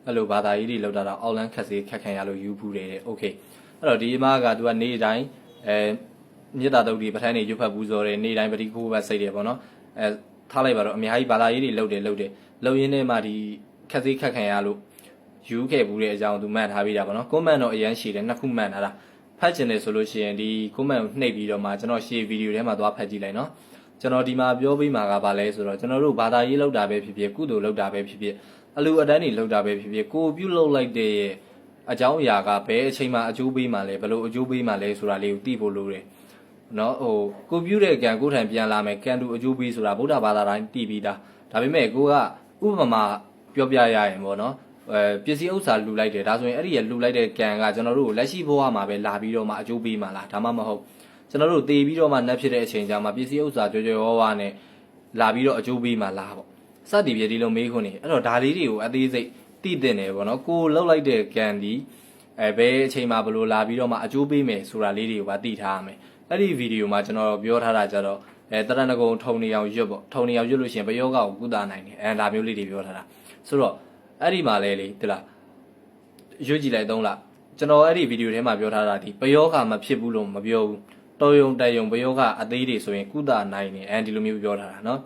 အဲ့လိုဘာသာရေးတွေလောက်တာတော့အောက်လန်းခက်စေခက်ခံရလို့ယူဖူးတယ်โอเคအဲ့တော့ဒီမှာကသူကနေတိုင်းမြေတာတုတ်တွေပထန်းတွေရွတ်ဖတ်ပူဇော်တယ်နေတိုင်းပတိခိုးဘတ်စိတ်တယ်ပေါ့နော်ထားလိုက်ပါတော့အများကြီးဘာသာရေးတွေလောက်ရင်းနဲ့မှဒီခက်စေခက်ခံရလို့ယူခဲ့ဘူးတဲ့အကြောင်းသူမှတ်ထားပြီးတာပေါ့နော်ကွန်မန့်တော့အရန်ရှိတယ်နှစ်ခုမှတ်ထားတာဖတ်ချင်တယ်ဆိုလို့ရှိရင်ဒီကွန်မန့်ကိုနှိပ်ပြီးတော့မှကျွန်တော်ရှေ့ဗီဒီယိုထဲမှာသွားဖတ်ကြည့်လိုက်နော်ကျွန်တော်ဒီမှာပြောပေးမှာကဘာလဲဆိုတော့ကျွန်တော်တို့ဘာသာရေးလောက်တာပဲဖြစ်ဖြစ်ကုသိုလ်လောက်တာပဲဖြစ်ဖြစ်အလူအတန်းတွေလောက်တာပဲဖြစ်ဖြစ်ကိုပြုတ်လောက်လိုက်တဲ့အကြောင်းအရာကဘယ်အချိန်မှာအကျိုးပေးမှလဲဘယ်လိုအကျိုးပေးမှလဲဆိုတာလေးကိုသိဖို့လိုတယ်နော်ကိုပြုတ်တဲ့ကံကိုထံပြန်လာမယ်ကံတူအကျိုးပေးဆိုတာဗုဒ္ဓဘာသာတိုင်းသိပြီးသားဒါပေမဲ့ကိုကဥပမာပြောပြရရင်ပေါ့နော်ပစ္စည်းဥစ္စာလှူလိုက်တယ်ဒါဆိုရင်အဲ့ဒီရလှူလိုက်တဲ့ကံကကျွန်တော်တို့ကိုလက်ရှိဘဝမှာပဲလာပြီးတော့မှအကျိုးပေးမှလားဒါမှမဟုတ်ကျွန်တော်တို့တည်ပြီးတော့မှနှက်ဖြစ်တဲ့အချိန်ကြာမှာပစ္စည်းဥစ္စာကြောကြောဝါနဲ့လာပြီးတော့အကျိုးပေးမှလားပေါ့စသည်ဖြင့်ဒီလိုမေးခွန်းနေအဲ့တော့ဒါလေးတွေကိုအသေးစိတ်သိတဲ့တယ်ပေါ့နော်ကိုလှုပ်လိုက်တဲ့ကံဒီဘယ်အချိန်မှာဘလို့လာပြီးတော့မှအကျိုးပေးမယ်ဆိုတာလေးတွေကိုပါသိထားရမယ်အဲ့ဒီဗီဒီယိုမှာကျွန်တော်ပြောထားတာကြတော့တရဏဂုံထုံနေအောင်ရွတ်ပေါ့ထုံနေအောင်ရွတ်လို့ရှိရင်ဘယောဂကိုကုသနိုင်တယ်ဒါမျိုးလေးတွေပြောထားတာဆိုတော့အဲ့ဒီမှာလဲလေတိလားရွတ်ကြည့်လိုက်3လကျွန်တော်အဲ့ဒီဗီဒီယိုထဲမှာပြောထားတာဒီဘယောဂမဖြစ်ဘူးလို့မပြောဘူးတော်ယုံတယုံဘယောဂအသေးတွေဆိုရင်ကုသနိုင်တယ်ဒီလိုမျိုးပြောထားတာเนาะ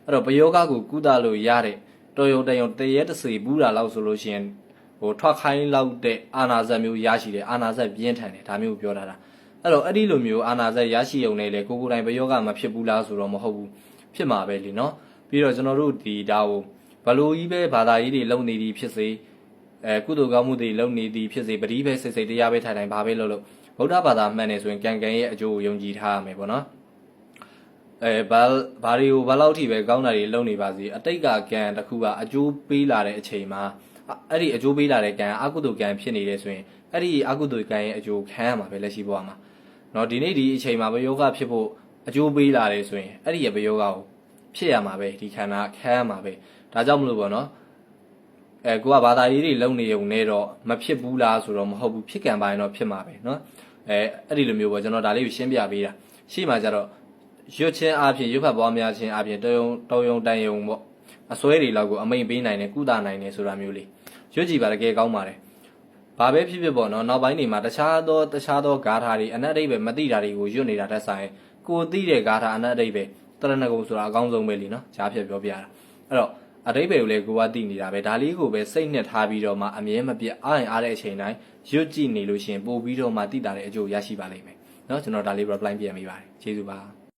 အဲ့တော့ဘယောဂကိုကုသလို့ရတဲ့တော်ယုံတယုံတရဲတစေဘူးတာလောက်ဆိုလို့ရှိရင်ထွက်ခိုင်းလောက်တဲ့အာနာဇက်မျိုးရရှိတယ်အာနာဇက်ပြင်းထန်တယ်ဒါမျိုးပြောထားတာအဲ့တော့အဲ့ဒီလိုမျိုးအာနာဇက်ရရှိုံနဲ့လေကိုတိုင်ဘယောဂမဖြစ်ဘူးလားဆိုတော့မဟုတ်ဘူးဖြစ်မှာပဲလीเนาะပြီးတော့ကျွန်တော်တို့ဒီဒါကိုဘလို့ကြီးပဲဘာသာရေးတွေလုံနေသည်ဖြစ်စေကုသိုလ်ကောင်းမှုတွေလုံနေသည်ဖြစ်စေပရိပဲစိတ်တရားပဲထိုင်ဘာပဲလုပ်လို့ဗုဒ္ဓဘာသာမှန်တယ်ဆိုရင်ကံရဲ့အကျိုးကိုယုံကြည်ထားရမယ်ပေါ့နော်ဘာတွေကိုဘလောက်ထိပဲကောင်းတာတွေလုံနေပါစေအတိတ်ကကံတစ်ခုကအကျိုးပေးလာတဲ့အချိန်မှာအဲ့ဒီအကျိုးပေးလာတဲ့ကံအကုသိုလ်ကံဖြစ်နေတယ်ဆိုရင်အဲ့ဒီအကုသိုလ်ကံရဲ့အကျိုးခံရမှာပဲလက်ရှိဘဝမှာเนาะဒီနေ့ဒီအချိန်မှာဘယောဂဖြစ်ဖို့အကျိုးပေးလာတယ်ဆိုရင်အဲ့ဒီရဲ့ဘယောဂကိုဖြစ်ရမှာပဲဒီခန္ဓာခံရမှာပဲဒါကြောင့်မလို့ပေါ့နော်ကိုကဘာသာရေးတွေလုံနေုံနဲ့တော့မဖြစ်ဘူးလားဆိုတော့မဟုတ်ဘူးဖြစ်ကံပိုင်းတော့ဖြစ်မှာပဲเนาะအဲ့ဒီလိုမျိုးပေါ့ကျွန်တော်ဒါလေးကိုရှင်းပြပေးတာရှေ့မှာကျတော့ရွတ်ချင်းအပြင်ရွတ်ဖတ်ပွားများချင်းအပြင်တော်ယုံတန်ယုံပေါ့အစွဲတွေလောက်ကိုအမိန်ပေးနိုင်တယ်ကုသနိုင်တယ်ဆိုတာမျိုးလေးရွတ်ကြည့်ပါတကယ်ကောင်းပါတယ်ဘာပဲဖြစ်ဖြစ်ပေါ့နော်နောက်ပိုင်းနေမှာတခြားသောဂါထာတွေအနတ်အဓိပ္ပာယ်မသိတာတွေကိုရွတ်နေတာတက်ဆိုင်ကိုသိတဲ့ဂါထာအနတ်အဓိပ္ပာယ်တရဏဂုံဆိုတာအကောင်းဆုံးပဲလीเนาะကြားဖြတ်ပြောပြတာအဲ့တော့အဓိပ္ပာယ်ကိုလည်းကိုကသိနေတာပဲဒါလေးကိုပဲစိတ်နဲ့ထားပြီးတော့မှအမြဲမပြတ်အားရင်အားတဲ့အချိန်တိုင်းရွတ်ကြည့်နေလို့ရှိရင်ပို့ပြီးတော့မှသိတာတဲ့အကျိုးရရှိပါလိမ့်မယ်เนาะကျွန်တော်ဒါလေး reply ပြန်ပေးပါတယ်ကျေးဇူးပါ